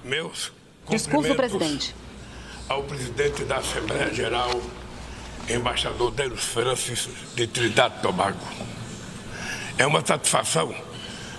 Meus Discurso, presidente. Ao presidente da Assembleia Geral, embaixador Denis Francis, de Trinidad e Tobago. É uma satisfação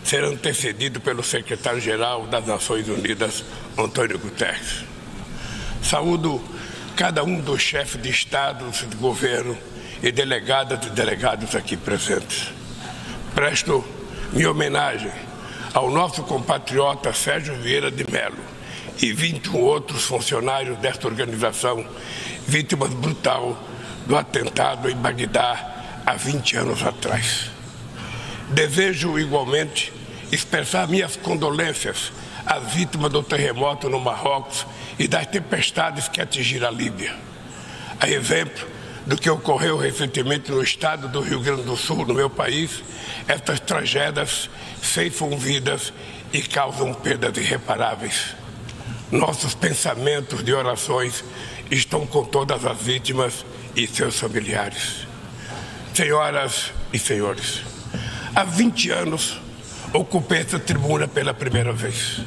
ser antecedido pelo secretário-geral das Nações Unidas, Antônio Guterres. Saúdo cada um dos chefes de Estado, de governo e delegadas e delegados aqui presentes. Presto minha homenagem ao nosso compatriota Sérgio Vieira de Mello e 21 outros funcionários desta organização, vítimas brutal do atentado em Bagdá há 20 anos atrás. Desejo igualmente expressar minhas condolências às vítimas do terremoto no Marrocos e das tempestades que atingiram a Líbia. A exemplo do que ocorreu recentemente no estado do Rio Grande do Sul, no meu país, estas tragédias ceifam vidas e causam perdas irreparáveis. Nossos pensamentos de orações estão com todas as vítimas e seus familiares. Senhoras e senhores, há 20 anos ocupei essa tribuna pela primeira vez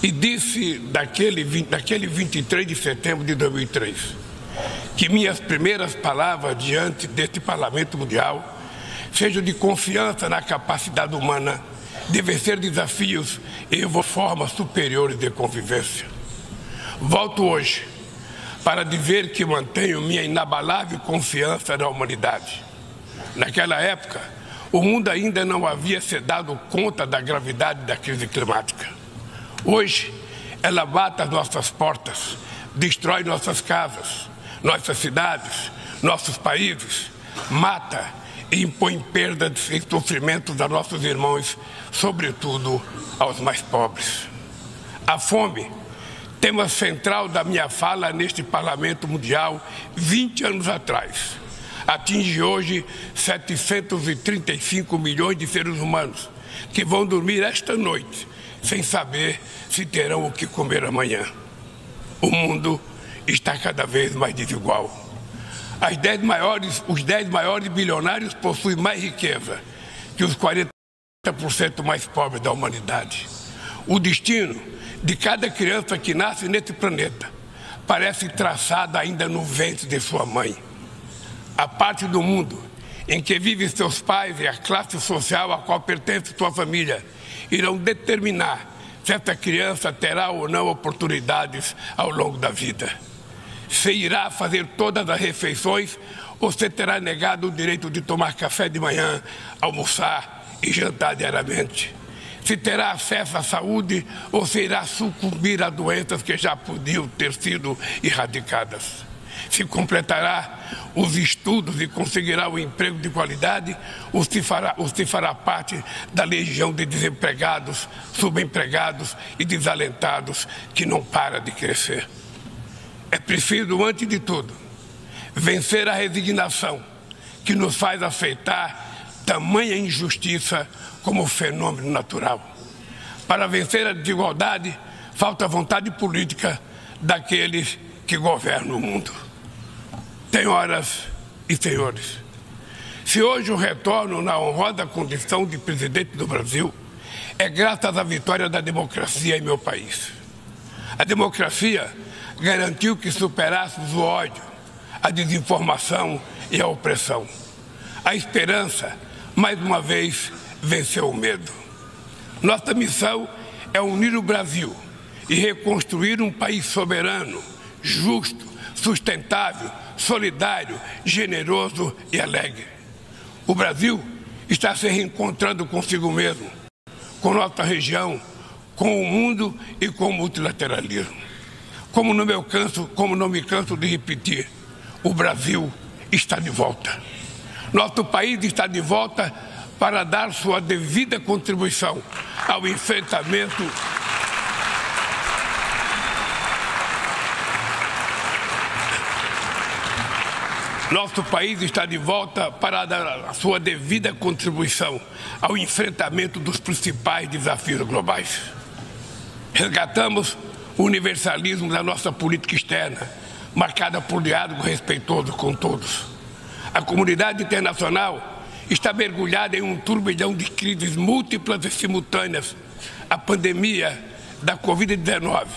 e disse naquele 23 de setembro de 2003 que minhas primeiras palavras diante deste Parlamento Mundial sejam de confiança na capacidade humana de vencer desafios e formas superiores de convivência. Volto hoje para dizer que mantenho minha inabalável confiança na humanidade. Naquela época, o mundo ainda não havia se dado conta da gravidade da crise climática. Hoje, ela bate às nossas portas, destrói nossas casas, nossas cidades, nossos países, mata e impõe perdas e sofrimentos a nossos irmãos, sobretudo aos mais pobres. A fome, tema central da minha fala neste Parlamento Mundial 20 anos atrás, atinge hoje 735 milhões de seres humanos que vão dormir esta noite sem saber se terão o que comer amanhã. O mundo está cada vez mais desigual. Os 10 maiores bilionários possuem mais riqueza que os 40% mais pobres da humanidade. O destino de cada criança que nasce nesse planeta parece traçado ainda no ventre de sua mãe. A parte do mundo em que vivem seus pais e a classe social a qual pertence sua família irão determinar se essa criança terá ou não oportunidades ao longo da vida. Se irá fazer todas as refeições ou se terá negado o direito de tomar café de manhã, almoçar e jantar diariamente. Se terá acesso à saúde ou se irá sucumbir a doenças que já podiam ter sido erradicadas. Se completará os estudos e conseguirá um emprego de qualidade ou se fará parte da legião de desempregados, subempregados e desalentados que não para de crescer. É preciso, antes de tudo, vencer a resignação que nos faz aceitar tamanha injustiça como fenômeno natural. Para vencer a desigualdade, falta vontade política daqueles que governam o mundo. Senhoras e senhores, se hoje eu retorno na honrosa condição de presidente do Brasil, é graças à vitória da democracia em meu país. A democracia garantiu que superássemos o ódio, a desinformação e a opressão. A esperança, mais uma vez, venceu o medo. Nossa missão é unir o Brasil e reconstruir um país soberano, justo, sustentável, solidário, generoso e alegre. O Brasil está se reencontrando consigo mesmo, com nossa região, com o mundo e com o multilateralismo. Como não me canso de repetir, o Brasil está de volta. Nosso país está de volta para dar sua devida contribuição ao enfrentamento Nosso país está de volta para dar a sua devida contribuição ao enfrentamento dos principais desafios globais. Resgatamos o universalismo da nossa política externa, marcada por diálogo respeitoso com todos. A comunidade internacional está mergulhada em um turbilhão de crises múltiplas e simultâneas. A pandemia da Covid-19,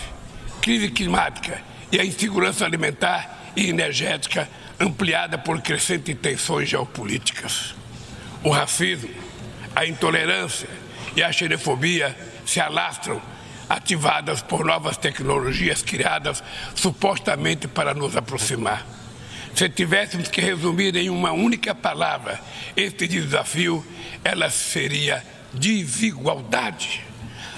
crise climática e a insegurança alimentar e energética ampliada por crescentes tensões geopolíticas. O racismo, a intolerância e a xenofobia se alastram, ativadas por novas tecnologias criadas supostamente para nos aproximar. Se tivéssemos que resumir em uma única palavra este desafio, ela seria desigualdade.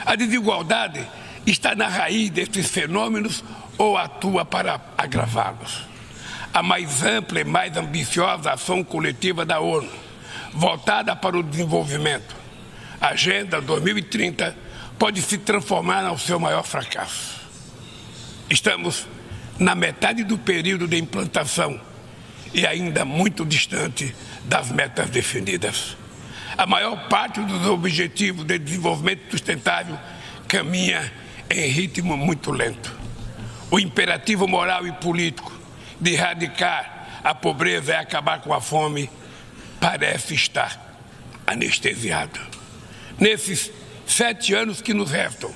A desigualdade está na raiz desses fenômenos ou atua para agravá-los. A mais ampla e mais ambiciosa ação coletiva da ONU, voltada para o desenvolvimento, a Agenda 2030, pode se transformar no seu maior fracasso. Estamos na metade do período de implantação e ainda muito distante das metas definidas. A maior parte dos objetivos de desenvolvimento sustentável caminha em ritmo muito lento. O imperativo moral e político de erradicar a pobreza e acabar com a fome parece estar anestesiado. Nesses 7 anos que nos restam,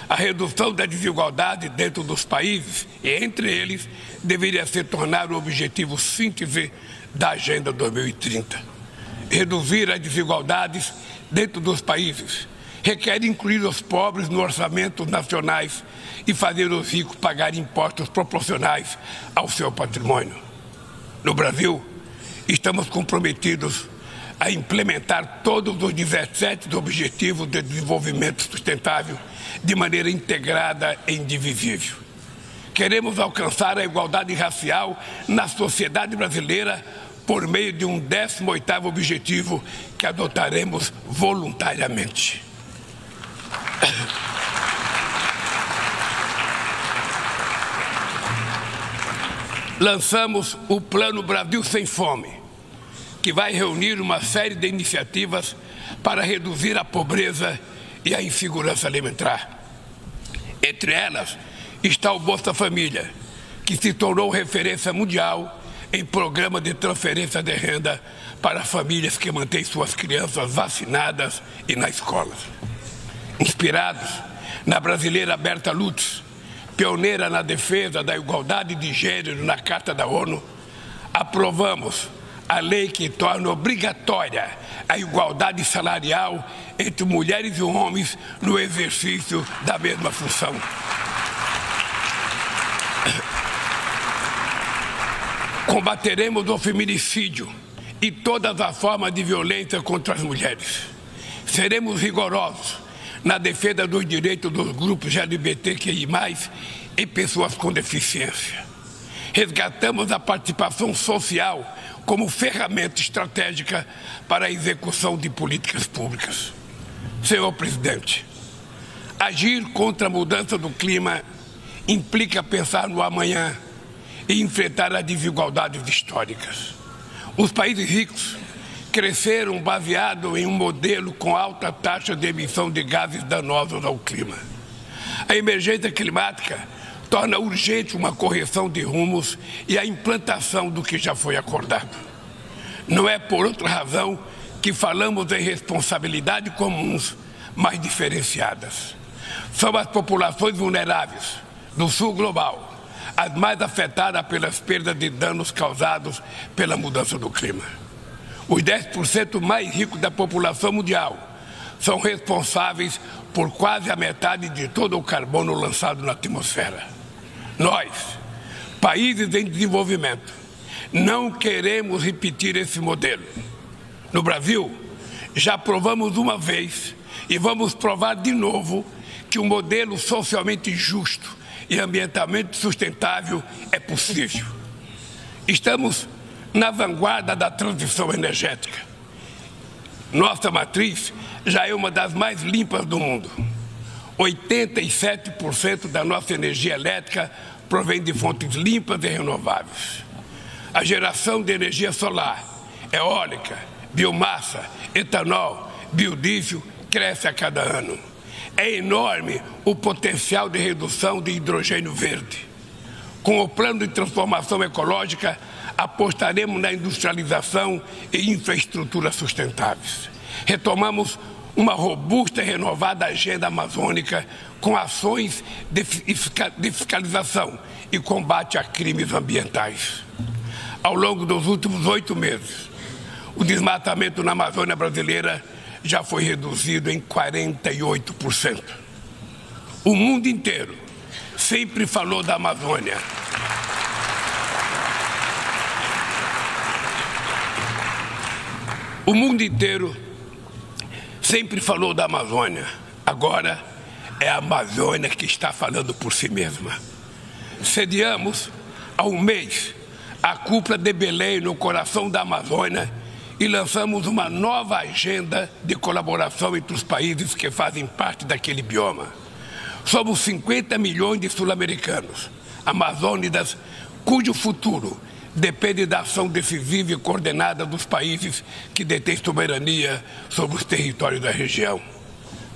a redução da desigualdade dentro dos países e entre eles deveria se tornar o objetivo síntese da Agenda 2030. Reduzir as desigualdades dentro dos países requer incluir os pobres nos orçamentos nacionais e fazer os ricos pagar impostos proporcionais ao seu patrimônio. No Brasil, estamos comprometidos a implementar todos os 17 Objetivos de Desenvolvimento Sustentável de maneira integrada e indivisível. Queremos alcançar a igualdade racial na sociedade brasileira por meio de um 18º objetivo que adotaremos voluntariamente. Lançamos o Plano Brasil Sem Fome, que vai reunir uma série de iniciativas para reduzir a pobreza e a insegurança alimentar. Entre elas está o Bolsa Família, que se tornou referência mundial em programa de transferência de renda para famílias que mantêm suas crianças vacinadas e na escola. Inspirados na brasileira Berta Lutz, pioneira na defesa da igualdade de gênero na Carta da ONU, aprovamos a lei que torna obrigatória a igualdade salarial entre mulheres e homens no exercício da mesma função. Combateremos o feminicídio e todas as formas de violência contra as mulheres. Seremos rigorosos na defesa dos direitos dos grupos LGBTQI+, e pessoas com deficiência. Resgatamos a participação social como ferramenta estratégica para a execução de políticas públicas. Senhor Presidente, agir contra a mudança do clima implica pensar no amanhã e enfrentar as desigualdades históricas. Os países ricos cresceram baseado em um modelo com alta taxa de emissão de gases danosos ao clima. A emergência climática torna urgente uma correção de rumos e a implantação do que já foi acordado. Não é por outra razão que falamos em responsabilidades comuns, mas diferenciadas. São as populações vulneráveis do sul global as mais afetadas pelas perdas de danos causados pela mudança do clima. Os 10% mais ricos da população mundial são responsáveis por quase a metade de todo o carbono lançado na atmosfera. Nós, países em desenvolvimento, não queremos repetir esse modelo. No Brasil, já provamos uma vez e vamos provar de novo que um modelo socialmente justo e ambientalmente sustentável é possível. Estamos na vanguarda da transição energética. Nossa matriz já é uma das mais limpas do mundo. 87% da nossa energia elétrica provém de fontes limpas e renováveis. A geração de energia solar, eólica, biomassa, etanol, biodiesel cresce a cada ano. É enorme o potencial de redução de hidrogênio verde. Com o plano de transformação ecológica, apostaremos na industrialização e infraestrutura sustentáveis. Retomamos uma robusta e renovada agenda amazônica com ações de fiscalização e combate a crimes ambientais. Ao longo dos últimos 8 meses, o desmatamento na Amazônia brasileira já foi reduzido em 48%. O mundo inteiro sempre falou da Amazônia. O mundo inteiro sempre falou da Amazônia. Agora é a Amazônia que está falando por si mesma. Sediamos há um mês a cúpula de Belém no coração da Amazônia e lançamos uma nova agenda de colaboração entre os países que fazem parte daquele bioma. Somos 50 milhões de sul-americanos, amazônidas, cujo futuro depende da ação decisiva e coordenada dos países que detêm soberania sobre os territórios da região.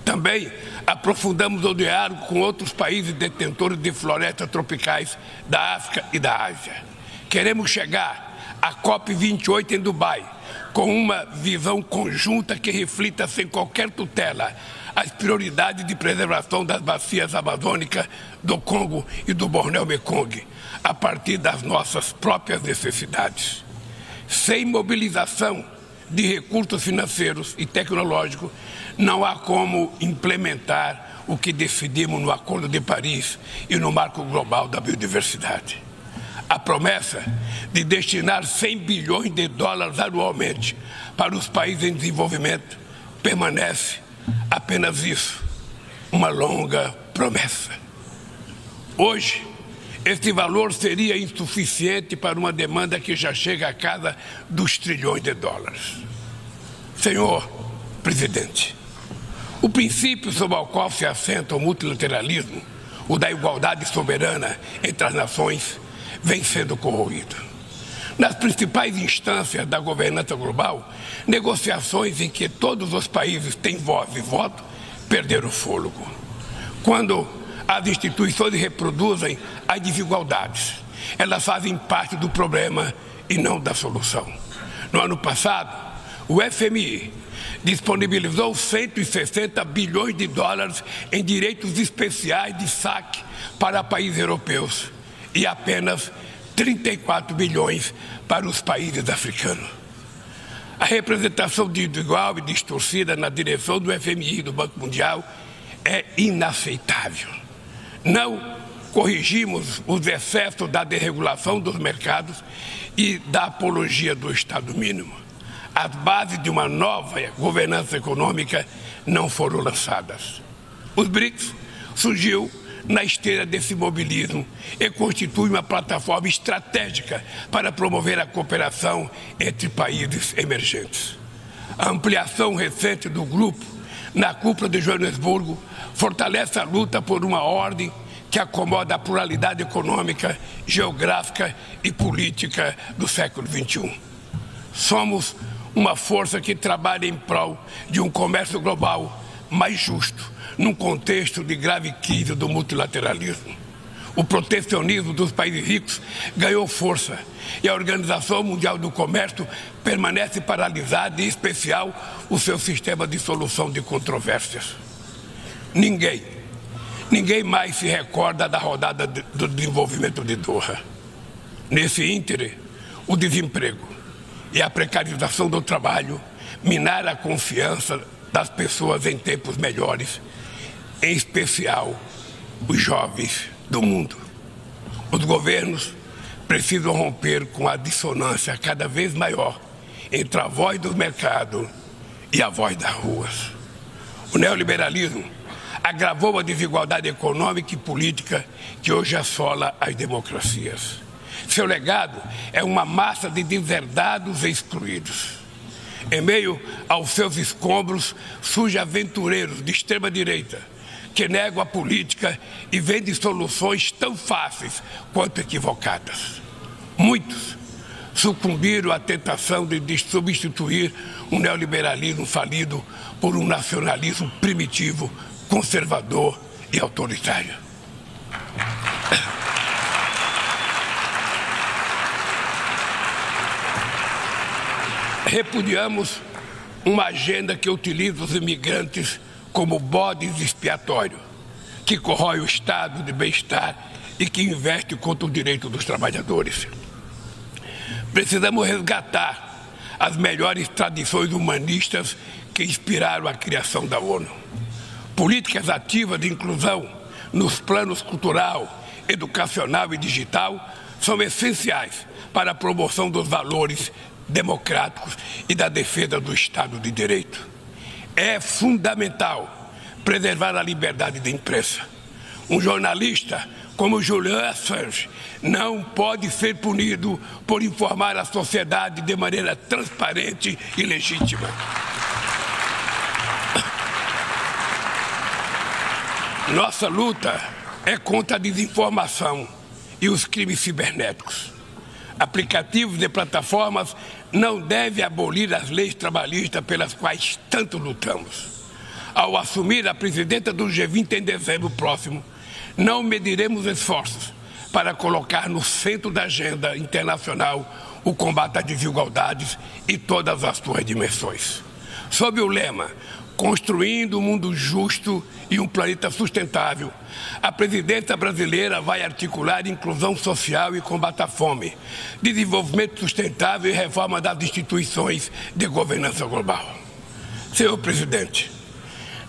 Também aprofundamos o diálogo com outros países detentores de florestas tropicais da África e da Ásia. Queremos chegar à COP28 em Dubai com uma visão conjunta que reflita sem qualquer tutela as prioridades de preservação das bacias amazônicas do Congo e do Bornéu-Mekong, a partir das nossas próprias necessidades. Sem mobilização de recursos financeiros e tecnológicos, não há como implementar o que decidimos no Acordo de Paris e no Marco Global da Biodiversidade. A promessa de destinar 100 bilhões de dólares anualmente para os países em desenvolvimento permanece apenas isso, uma longa promessa. Hoje, esse valor seria insuficiente para uma demanda que já chega à casa dos trilhões de dólares. Senhor Presidente, o princípio sobre o qual se assenta o multilateralismo, o da igualdade soberana entre as nações, vem sendo corroído. Nas principais instâncias da governança global, negociações em que todos os países têm voz e voto perderam o fôlego. Quando as instituições reproduzem as desigualdades, elas fazem parte do problema e não da solução. No ano passado, o FMI disponibilizou 160 bilhões de dólares em direitos especiais de saque para países europeus e apenas 34 bilhões para os países africanos. A representação desigual e distorcida na direção do FMI e do Banco Mundial é inaceitável. Não corrigimos os excessos da desregulação dos mercados e da apologia do Estado mínimo. As bases de uma nova governança econômica não foram lançadas. Os BRICS surgiu na esteira desse mobilismo e constitui uma plataforma estratégica para promover a cooperação entre países emergentes. A ampliação recente do grupo na cúpula de Joanesburgo fortalece a luta por uma ordem que acomoda a pluralidade econômica, geográfica e política do século XXI. Somos uma força que trabalha em prol de um comércio global mais justo, num contexto de grave crise do multilateralismo. O protecionismo dos países ricos ganhou força e a Organização Mundial do Comércio permanece paralisada, em especial o seu sistema de solução de controvérsias. Ninguém mais se recorda da rodada do desenvolvimento de Doha. Nesse íntere, o desemprego e a precarização do trabalho minaram a confiança das pessoas em tempos melhores, em especial os jovens do mundo. Os governos precisam romper com a dissonância cada vez maior entre a voz do mercado e a voz das ruas. O neoliberalismo agravou a desigualdade econômica e política que hoje assola as democracias. Seu legado é uma massa de deserdados e excluídos. Em meio aos seus escombros, surgem aventureiros de extrema-direita que negam a política e vendem soluções tão fáceis quanto equivocadas. Muitos sucumbiram à tentação de substituir um neoliberalismo falido por um nacionalismo primitivo, conservador e autoritário. Repudiamos uma agenda que utiliza os imigrantes como bodes expiatório, que corrói o estado de bem-estar e que investe contra o direito dos trabalhadores. Precisamos resgatar as melhores tradições humanistas que inspiraram a criação da ONU. Políticas ativas de inclusão nos planos cultural, educacional e digital são essenciais para a promoção dos valores democráticos e da defesa do Estado de Direito. É fundamental preservar a liberdade de imprensa. Um jornalista como Julian Assange não pode ser punido por informar a sociedade de maneira transparente e legítima. Nossa luta é contra a desinformação e os crimes cibernéticos. Aplicativos e plataformas não devem abolir as leis trabalhistas pelas quais tanto lutamos. Ao assumir a presidência do G20 em dezembro próximo, não mediremos esforços para colocar no centro da agenda internacional o combate às desigualdades e todas as suas dimensões. Sob o lema Construindo um mundo justo e um planeta sustentável, a presidência brasileira vai articular inclusão social e combate à fome, desenvolvimento sustentável e reforma das instituições de governança global. Senhor presidente,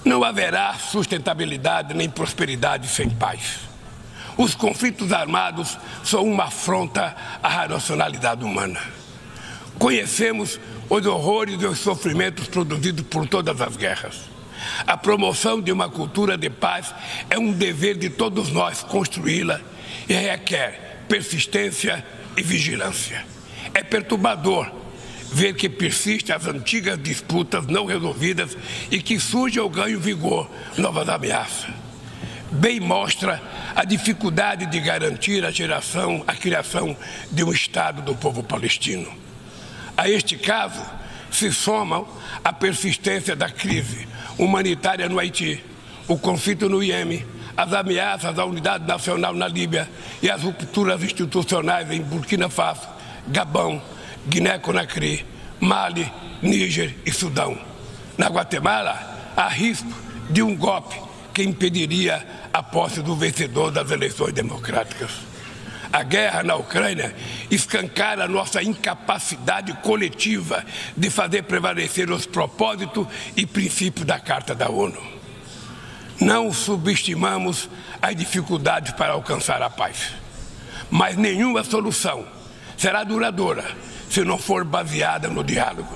não haverá sustentabilidade nem prosperidade sem paz. Os conflitos armados são uma afronta à racionalidade humana. Conhecemos os horrores e os sofrimentos produzidos por todas as guerras. A promoção de uma cultura de paz é um dever de todos nós construí-la e requer persistência e vigilância. É perturbador ver que persistem as antigas disputas não resolvidas e que surgem ou ganham vigor novas ameaças. Bem mostra a dificuldade de garantir a criação de um Estado do povo palestino. A este caso se somam a persistência da crise humanitária no Haiti, o conflito no Iêmen, as ameaças à unidade nacional na Líbia e as rupturas institucionais em Burkina Faso, Gabão, Guiné-Conakry, Mali, Níger e Sudão. Na Guatemala, há risco de um golpe que impediria a posse do vencedor das eleições democráticas. A guerra na Ucrânia escancara a nossa incapacidade coletiva de fazer prevalecer os propósitos e princípios da Carta da ONU. Não subestimamos as dificuldades para alcançar a paz, mas nenhuma solução será duradoura se não for baseada no diálogo.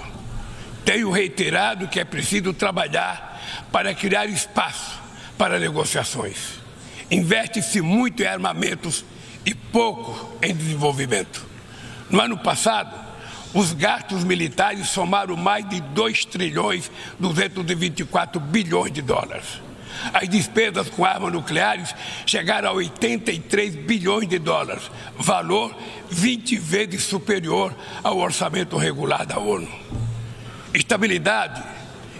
Tenho reiterado que é preciso trabalhar para criar espaço para negociações. Investe-se muito em armamentos e pouco em desenvolvimento. No ano passado, os gastos militares somaram mais de 2,224 bilhões de dólares. As despesas com armas nucleares chegaram a 83 bilhões de dólares, valor 20 vezes superior ao orçamento regular da ONU. Estabilidade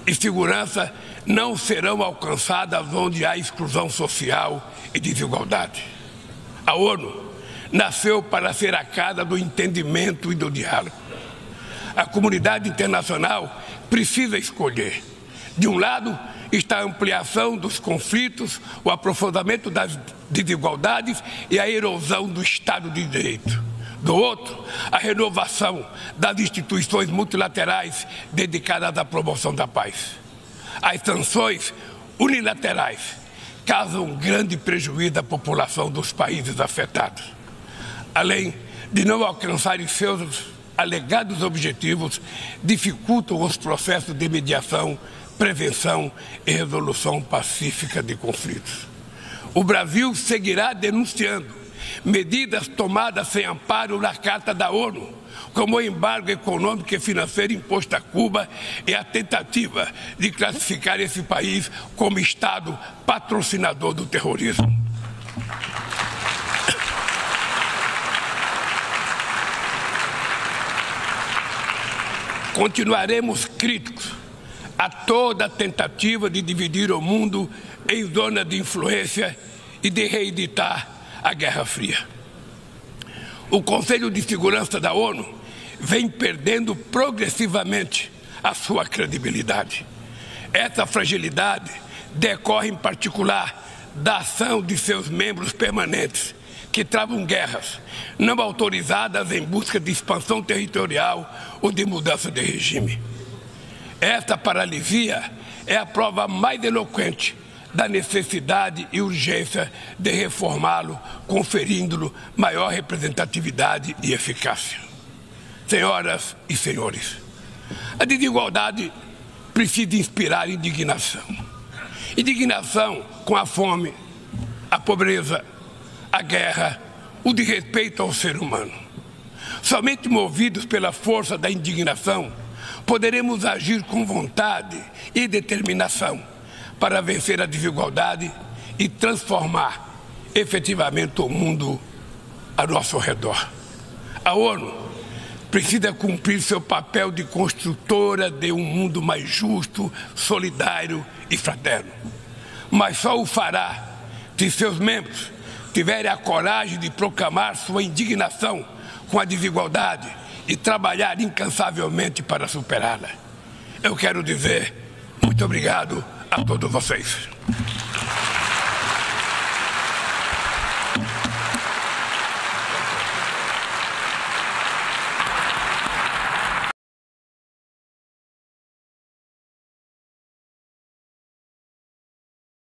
e segurança não serão alcançadas onde há exclusão social e desigualdade. A ONU nasceu para ser a casa do entendimento e do diálogo. A comunidade internacional precisa escolher. De um lado está a ampliação dos conflitos, o aprofundamento das desigualdades e a erosão do Estado de Direito. Do outro, a renovação das instituições multilaterais dedicadas à promoção da paz. As sanções unilaterais causam grande prejuízo à população dos países afetados. Além de não alcançarem seus alegados objetivos, dificultam os processos de mediação, prevenção e resolução pacífica de conflitos. O Brasil seguirá denunciando medidas tomadas sem amparo na Carta da ONU, como o embargo econômico e financeiro imposto a Cuba e a tentativa de classificar esse país como Estado patrocinador do terrorismo. Continuaremos críticos a toda tentativa de dividir o mundo em zona de influência e de reeditar a Guerra Fria. O Conselho de Segurança da ONU vem perdendo progressivamente a sua credibilidade. Essa fragilidade decorre, em particular, da ação de seus membros permanentes, que travam guerras não autorizadas em busca de expansão territorial ou de mudança de regime. Esta paralisia é a prova mais eloquente da necessidade e urgência de reformá-lo, conferindo-lhe maior representatividade e eficácia. Senhoras e senhores, a desigualdade precisa inspirar indignação. Indignação com a fome, a pobreza, a guerra, o desrespeito ao ser humano. Somente movidos pela força da indignação, poderemos agir com vontade e determinação para vencer a desigualdade e transformar efetivamente o mundo ao nosso redor. A ONU precisa cumprir seu papel de construtora de um mundo mais justo, solidário e fraterno. Mas só o fará se seus membros tiverem a coragem de proclamar sua indignação com a desigualdade e trabalhar incansavelmente para superá-la. Eu quero dizer muito obrigado a todos vocês.